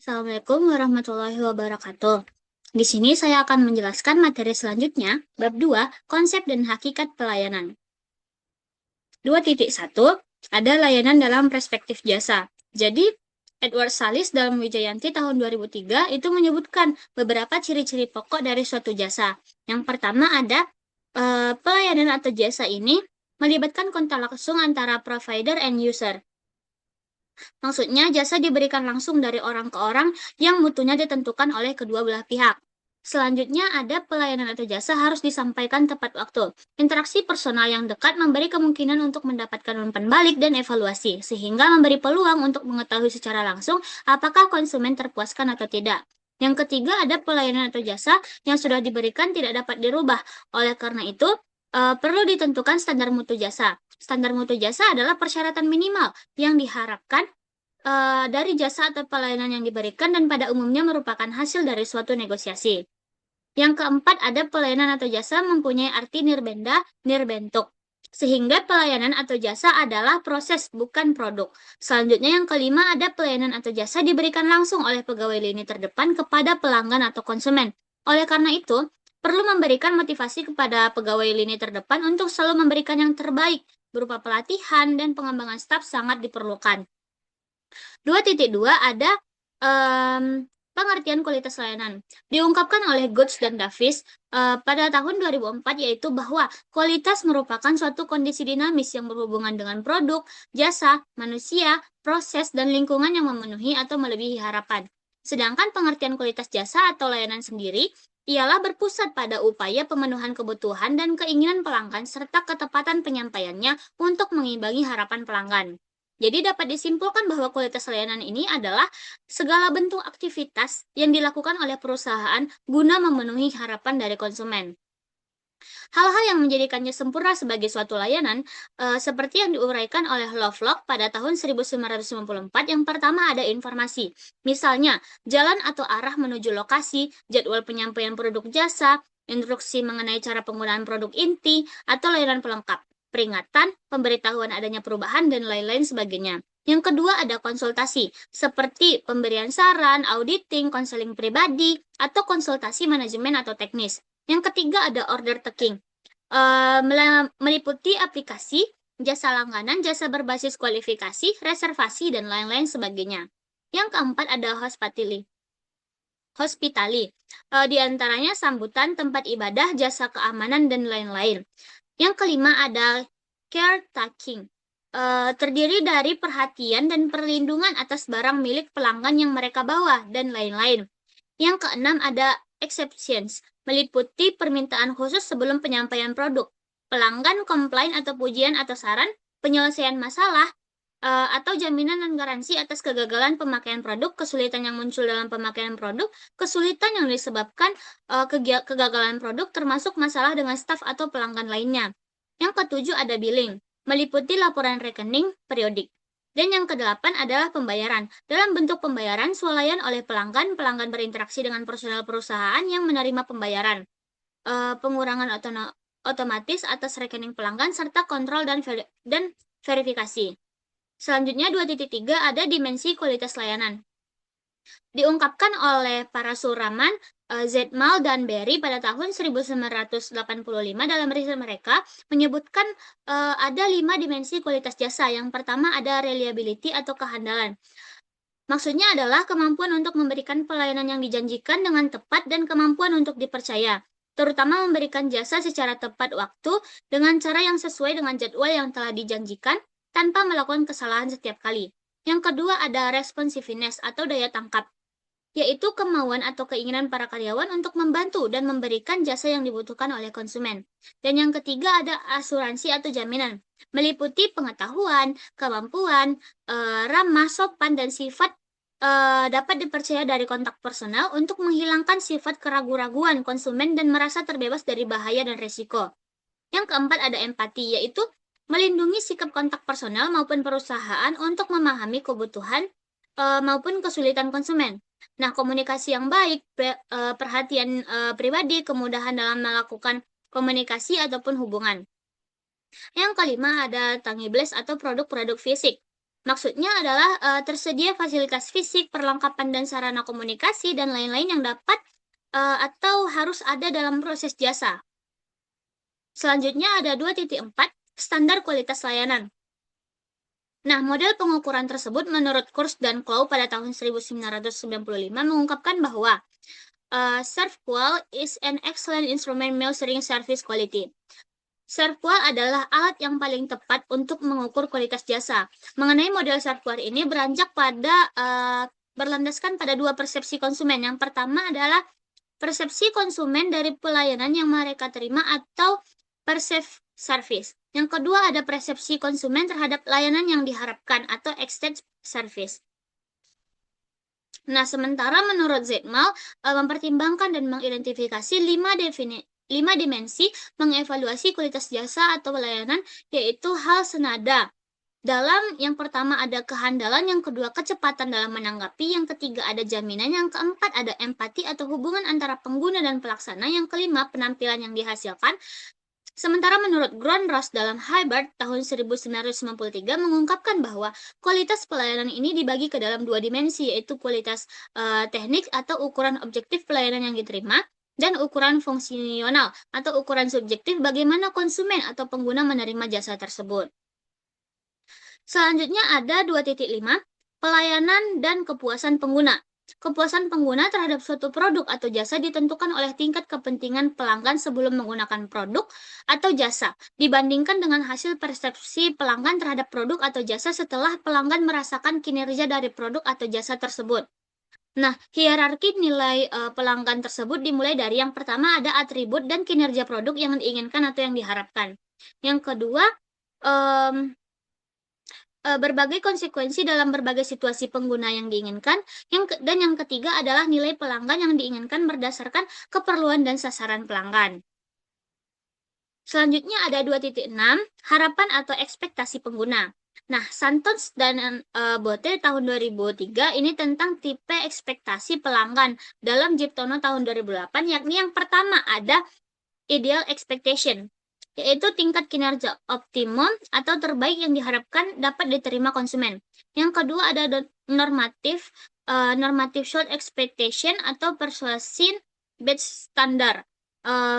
Assalamualaikum warahmatullahi wabarakatuh. Di sini saya akan menjelaskan materi selanjutnya, bab 2, konsep dan hakikat pelayanan. 2.1, ada layanan dalam perspektif jasa. Jadi, Edward Salis dalam Wijayanti tahun 2003 itu menyebutkan beberapa ciri-ciri pokok dari suatu jasa. Yang pertama ada pelayanan atau jasa ini melibatkan kontak langsung antara provider and user. Maksudnya, jasa diberikan langsung dari orang ke orang yang mutunya ditentukan oleh kedua belah pihak. Selanjutnya, ada pelayanan atau jasa harus disampaikan tepat waktu. Interaksi personal yang dekat memberi kemungkinan untuk mendapatkan umpan balik dan evaluasi, sehingga memberi peluang untuk mengetahui secara langsung apakah konsumen terpuaskan atau tidak. Yang ketiga, ada pelayanan atau jasa yang sudah diberikan tidak dapat dirubah. Oleh karena itu, perlu ditentukan standar mutu jasa. Standar mutu jasa adalah persyaratan minimal yang diharapkan dari jasa atau pelayanan yang diberikan dan pada umumnya merupakan hasil dari suatu negosiasi. Yang keempat, ada pelayanan atau jasa mempunyai arti nirbenda, nirbentuk. Sehingga pelayanan atau jasa adalah proses, bukan produk. Selanjutnya yang kelima, ada pelayanan atau jasa diberikan langsung oleh pegawai lini terdepan kepada pelanggan atau konsumen. Oleh karena itu, perlu memberikan motivasi kepada pegawai lini terdepan untuk selalu memberikan yang terbaik, berupa pelatihan dan pengembangan staf sangat diperlukan. 2.2 ada pengertian kualitas layanan. Diungkapkan oleh Goods dan Davis pada tahun 2004 yaitu bahwa kualitas merupakan suatu kondisi dinamis yang berhubungan dengan produk, jasa, manusia, proses, dan lingkungan yang memenuhi atau melebihi harapan. Sedangkan pengertian kualitas jasa atau layanan sendiri ialah berpusat pada upaya pemenuhan kebutuhan dan keinginan pelanggan serta ketepatan penyampaiannya untuk mengimbangi harapan pelanggan. Jadi dapat disimpulkan bahwa kualitas layanan ini adalah segala bentuk aktivitas yang dilakukan oleh perusahaan guna memenuhi harapan dari konsumen. Hal-hal yang menjadikannya sempurna sebagai suatu layanan, seperti yang diuraikan oleh Lovelock pada tahun 1994, yang pertama ada informasi. Misalnya, jalan atau arah menuju lokasi, jadwal penyampaian produk jasa, instruksi mengenai cara penggunaan produk inti, atau layanan pelengkap, peringatan, pemberitahuan adanya perubahan, dan lain-lain sebagainya. Yang kedua ada konsultasi, seperti pemberian saran, auditing, konseling pribadi, atau konsultasi manajemen atau teknis. Yang ketiga ada order taking, meliputi aplikasi, jasa langganan, jasa berbasis kualifikasi, reservasi, dan lain-lain sebagainya. Yang keempat ada hospitality, di antaranya sambutan, tempat ibadah, jasa keamanan, dan lain-lain. Yang kelima ada caretaking, terdiri dari perhatian dan perlindungan atas barang milik pelanggan yang mereka bawa, dan lain-lain. Yang keenam ada exceptions, meliputi permintaan khusus sebelum penyampaian produk, pelanggan komplain atau pujian atau saran, penyelesaian masalah, atau jaminan dan garansi atas kegagalan pemakaian produk, kesulitan yang muncul dalam pemakaian produk, kesulitan yang disebabkan kegagalan produk, termasuk masalah dengan staf atau pelanggan lainnya. Yang ketujuh ada billing, meliputi laporan rekening periodik. Dan yang kedelapan adalah pembayaran. Dalam bentuk pembayaran swalayan oleh pelanggan, pelanggan berinteraksi dengan personel perusahaan yang menerima pembayaran, pengurangan otomatis atas rekening pelanggan, serta kontrol dan verifikasi. Selanjutnya 2.3 ada dimensi kualitas layanan. Diungkapkan oleh Parasuraman, Zetmal, dan Berry pada tahun 1985 dalam riset mereka menyebutkan ada 5 dimensi kualitas jasa. Yang pertama ada reliability atau kehandalan. Maksudnya adalah kemampuan untuk memberikan pelayanan yang dijanjikan dengan tepat dan kemampuan untuk dipercaya, terutama memberikan jasa secara tepat waktu dengan cara yang sesuai dengan jadwal yang telah dijanjikan tanpa melakukan kesalahan setiap kali. Yang kedua ada responsiveness atau daya tangkap, yaitu kemauan atau keinginan para karyawan untuk membantu dan memberikan jasa yang dibutuhkan oleh konsumen. Dan yang ketiga ada asuransi atau jaminan, meliputi pengetahuan, kemampuan, ramah, sopan, dan sifat dapat dipercaya dari kontak personal untuk menghilangkan sifat keraguan-raguan konsumen dan merasa terbebas dari bahaya dan resiko. Yang keempat ada empati, yaitu melindungi sikap kontak personal maupun perusahaan untuk memahami kebutuhan maupun kesulitan konsumen. Nah, komunikasi yang baik, perhatian pribadi, kemudahan dalam melakukan komunikasi ataupun hubungan. Yang kelima ada tangibles atau produk-produk fisik. Maksudnya adalah tersedia fasilitas fisik, perlengkapan dan sarana komunikasi, dan lain-lain yang dapat atau harus ada dalam proses jasa. Selanjutnya ada 2.4, standar kualitas layanan. Nah, model pengukuran tersebut menurut Kurs dan Clow pada tahun 1995 mengungkapkan bahwa ServQual is an excellent instrument measuring service quality. ServQual adalah alat yang paling tepat untuk mengukur kualitas jasa. Mengenai model ServQual ini beranjak pada berlandaskan pada dua persepsi konsumen. Yang pertama adalah persepsi konsumen dari pelayanan yang mereka terima atau perceived service. Yang kedua ada persepsi konsumen terhadap layanan yang diharapkan atau expected service. Nah, sementara menurut Zetmal mempertimbangkan dan mengidentifikasi 5 dimensi mengevaluasi kualitas jasa atau layanan, yaitu hal senada. Dalam yang pertama ada kehandalan, yang kedua kecepatan dalam menanggapi, yang ketiga ada jaminan, yang keempat ada empati atau hubungan antara pengguna dan pelaksana, yang kelima penampilan yang dihasilkan. Sementara menurut Grönroos dalam Hybrid tahun 1993 mengungkapkan bahwa kualitas pelayanan ini dibagi ke dalam dua dimensi, yaitu kualitas teknik atau ukuran objektif pelayanan yang diterima, dan ukuran fungsional atau ukuran subjektif bagaimana konsumen atau pengguna menerima jasa tersebut. Selanjutnya ada 2.5, pelayanan dan kepuasan pengguna. Kepuasan pengguna terhadap suatu produk atau jasa ditentukan oleh tingkat kepentingan pelanggan sebelum menggunakan produk atau jasa, dibandingkan dengan hasil persepsi pelanggan terhadap produk atau jasa setelah pelanggan merasakan kinerja dari produk atau jasa tersebut. Nah, hierarki nilai pelanggan tersebut dimulai dari yang pertama ada atribut dan kinerja produk yang diinginkan atau yang diharapkan. Yang kedua, berbagai konsekuensi dalam berbagai situasi pengguna yang diinginkan, dan yang ketiga adalah nilai pelanggan yang diinginkan berdasarkan keperluan dan sasaran pelanggan. Selanjutnya ada 2.6, harapan atau ekspektasi pengguna. Nah, Santons dan Bote tahun 2003 ini tentang tipe ekspektasi pelanggan dalam Jiptono tahun 2008, yakni yang pertama ada ideal expectation, yaitu tingkat kinerja optimum atau terbaik yang diharapkan dapat diterima konsumen. Yang kedua ada normative short expectation atau persuasive best standard.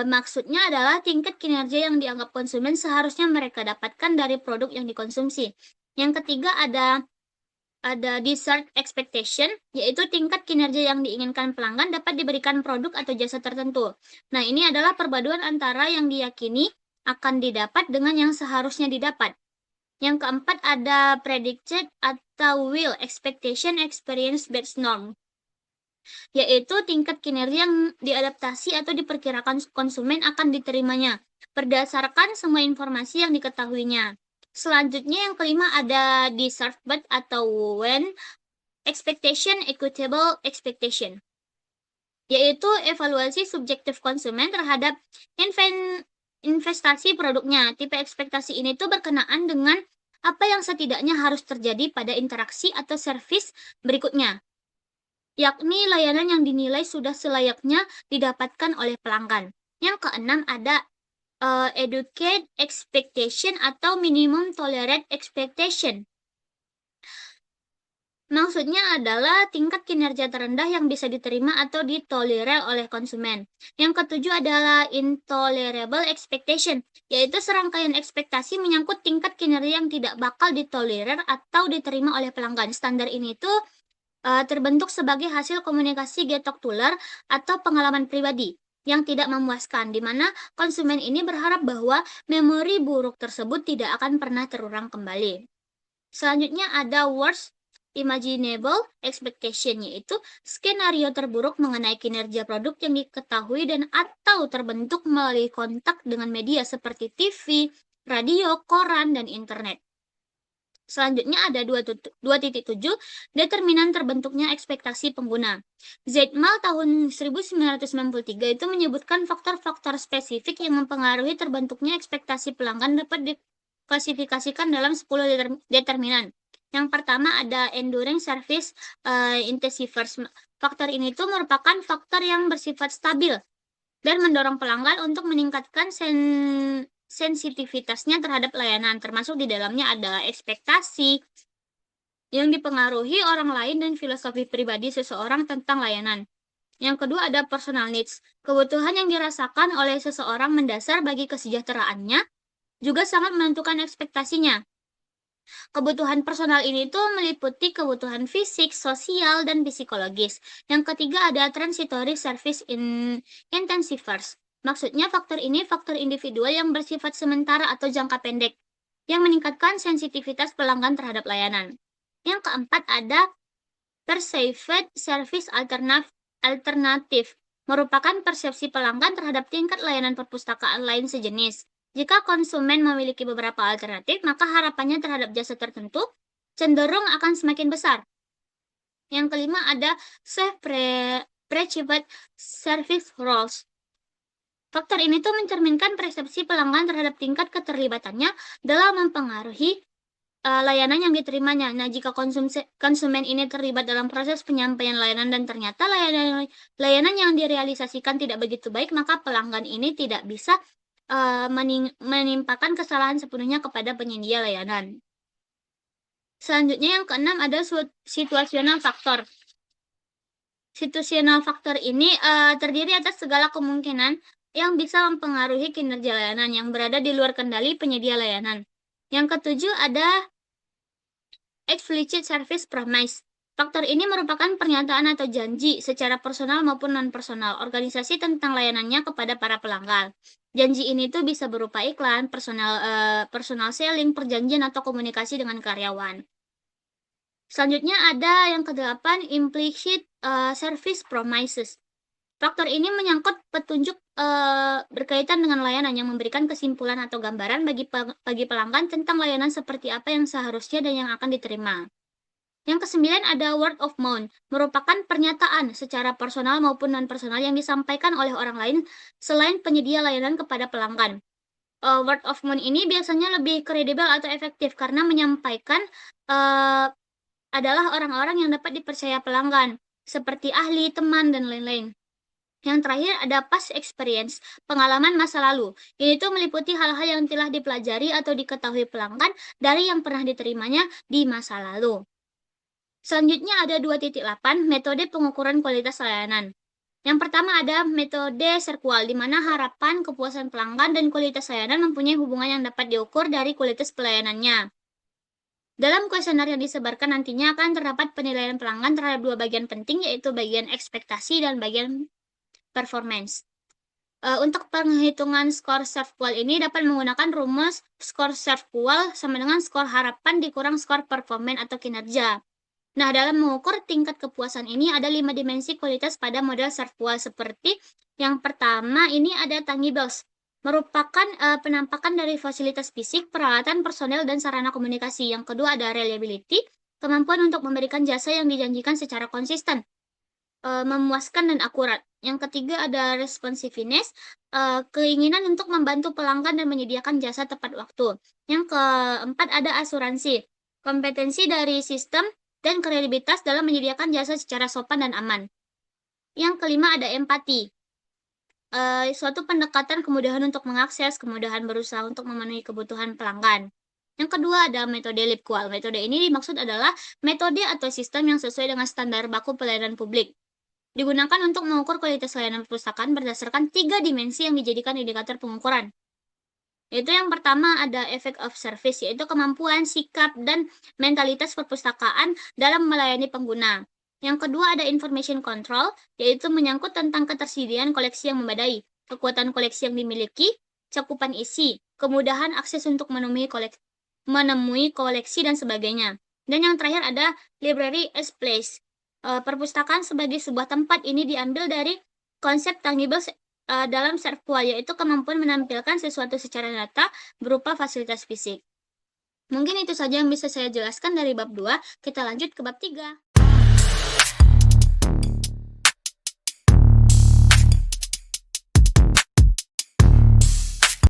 Maksudnya adalah tingkat kinerja yang dianggap konsumen seharusnya mereka dapatkan dari produk yang dikonsumsi. Yang ketiga ada desired expectation, yaitu tingkat kinerja yang diinginkan pelanggan dapat diberikan produk atau jasa tertentu. Nah, ini adalah perpaduan antara yang diyakini akan didapat dengan yang seharusnya didapat. Yang keempat ada predicted atau will expectation experience based norm, yaitu tingkat kinerja yang diadaptasi atau diperkirakan konsumen akan diterimanya berdasarkan semua informasi yang diketahuinya. Selanjutnya yang kelima ada deserved but atau when expectation equitable expectation, yaitu evaluasi subjektif konsumen terhadap investasi produknya. Tipe ekspektasi ini tuh berkenaan dengan apa yang setidaknya harus terjadi pada interaksi atau servis berikutnya, yakni layanan yang dinilai sudah selayaknya didapatkan oleh pelanggan. Yang keenam ada educate expectation atau minimum tolerate expectation. Maksudnya adalah tingkat kinerja terendah yang bisa diterima atau ditolerir oleh konsumen. Yang ketujuh adalah intolerable expectation, yaitu serangkaian ekspektasi menyangkut tingkat kinerja yang tidak bakal ditolerir atau diterima oleh pelanggan. Standar ini tuh terbentuk sebagai hasil komunikasi getok-tular atau pengalaman pribadi yang tidak memuaskan, di mana konsumen ini berharap bahwa memori buruk tersebut tidak akan pernah terulang kembali. Selanjutnya ada worst imaginable expectation, yaitu skenario terburuk mengenai kinerja produk yang diketahui dan atau terbentuk melalui kontak dengan media seperti TV, radio, koran, dan internet. Selanjutnya ada 2.7, determinan terbentuknya ekspektasi pengguna. Zetmal tahun 1993 itu menyebutkan faktor-faktor spesifik yang mempengaruhi terbentuknya ekspektasi pelanggan dapat diklasifikasikan dalam 10 determinan. Yang pertama ada enduring service intensifiers. Faktor ini tuh merupakan faktor yang bersifat stabil dan mendorong pelanggan untuk meningkatkan sensitivitasnya terhadap layanan, termasuk di dalamnya ada ekspektasi, yang dipengaruhi orang lain dan filosofi pribadi seseorang tentang layanan. Yang kedua ada personal needs. Kebutuhan yang dirasakan oleh seseorang mendasar bagi kesejahteraannya juga sangat menentukan ekspektasinya. Kebutuhan personal ini tuh meliputi kebutuhan fisik, sosial, dan psikologis. Yang ketiga ada transitory service intensifiers. Maksudnya faktor ini faktor individual yang bersifat sementara atau jangka pendek, yang meningkatkan sensitivitas pelanggan terhadap layanan. Yang keempat ada perceived service alternatif, merupakan persepsi pelanggan terhadap tingkat layanan perpustakaan lain sejenis. Jika konsumen memiliki beberapa alternatif, maka harapannya terhadap jasa tertentu cenderung akan semakin besar. Yang kelima ada self-perceived service roles. Faktor ini tuh mencerminkan persepsi pelanggan terhadap tingkat keterlibatannya dalam mempengaruhi layanan yang diterimanya. Nah, jika konsumen ini terlibat dalam proses penyampaian layanan dan ternyata layanan yang direalisasikan tidak begitu baik, maka pelanggan ini tidak bisa menimpakan kesalahan sepenuhnya kepada penyedia layanan. Selanjutnya yang keenam ada situational factor. Situational factor ini terdiri atas segala kemungkinan yang bisa mempengaruhi kinerja layanan yang berada di luar kendali penyedia layanan. Yang ketujuh ada explicit service promise. Faktor ini merupakan pernyataan atau janji secara personal maupun non-personal organisasi tentang layanannya kepada para pelanggan. Janji ini tuh bisa berupa iklan, personal selling, perjanjian, atau komunikasi dengan karyawan. Selanjutnya ada yang kedelapan, implicit service promises. Faktor ini menyangkut petunjuk berkaitan dengan layanan yang memberikan kesimpulan atau gambaran bagi pelanggan tentang layanan seperti apa yang seharusnya dan yang akan diterima. Yang kesembilan ada word of mouth, merupakan pernyataan secara personal maupun non-personal yang disampaikan oleh orang lain selain penyedia layanan kepada pelanggan. Word of mouth ini biasanya lebih kredibel atau efektif karena menyampaikan adalah orang-orang yang dapat dipercaya pelanggan, seperti ahli, teman, dan lain-lain. Yang terakhir ada past experience, pengalaman masa lalu. Ini tuh meliputi hal-hal yang telah dipelajari atau diketahui pelanggan dari yang pernah diterimanya di masa lalu. Selanjutnya ada 2.8, metode pengukuran kualitas layanan. Yang pertama ada metode Serqual, di mana harapan, kepuasan pelanggan, dan kualitas layanan mempunyai hubungan yang dapat diukur dari kualitas pelayanannya. Dalam kuesioner yang disebarkan nantinya akan terdapat penilaian pelanggan terhadap dua bagian penting, yaitu bagian ekspektasi dan bagian performance. Untuk penghitungan skor Serqual ini dapat menggunakan rumus skor Serqual sama dengan skor harapan dikurang skor performance atau kinerja. Nah, dalam mengukur tingkat kepuasan ini ada 5 dimensi kualitas pada model Serqual, seperti yang pertama ini ada tangibles, merupakan penampakan dari fasilitas fisik, peralatan, personel, dan sarana komunikasi. Yang kedua ada reliability, kemampuan untuk memberikan jasa yang dijanjikan secara konsisten, memuaskan, dan akurat. Yang ketiga ada responsiveness, keinginan untuk membantu pelanggan dan menyediakan jasa tepat waktu. Yang keempat ada asuransi, kompetensi dari sistem dan kredibilitas dalam menyediakan jasa secara sopan dan aman. Yang kelima ada empati, suatu pendekatan kemudahan untuk mengakses, kemudahan berusaha untuk memenuhi kebutuhan pelanggan. Yang kedua ada metode LibQual. Metode ini dimaksud adalah metode atau sistem yang sesuai dengan standar baku pelayanan publik. Digunakan untuk mengukur kualitas layanan perpustakaan berdasarkan 3 dimensi yang dijadikan indikator pengukuran. Yaitu yang pertama ada effect of service, yaitu kemampuan, sikap, dan mentalitas perpustakaan dalam melayani pengguna. Yang kedua ada information control, yaitu menyangkut tentang ketersediaan koleksi yang memadai, kekuatan koleksi yang dimiliki, cakupan isi, kemudahan akses untuk menemui koleksi, dan sebagainya. Dan yang terakhir ada library as place. Perpustakaan sebagai sebuah tempat ini diambil dari konsep tangible dalam Serqual, yaitu kemampuan menampilkan sesuatu secara nyata berupa fasilitas fisik. Mungkin itu saja yang bisa saya jelaskan dari bab 2. Kita lanjut ke bab 3.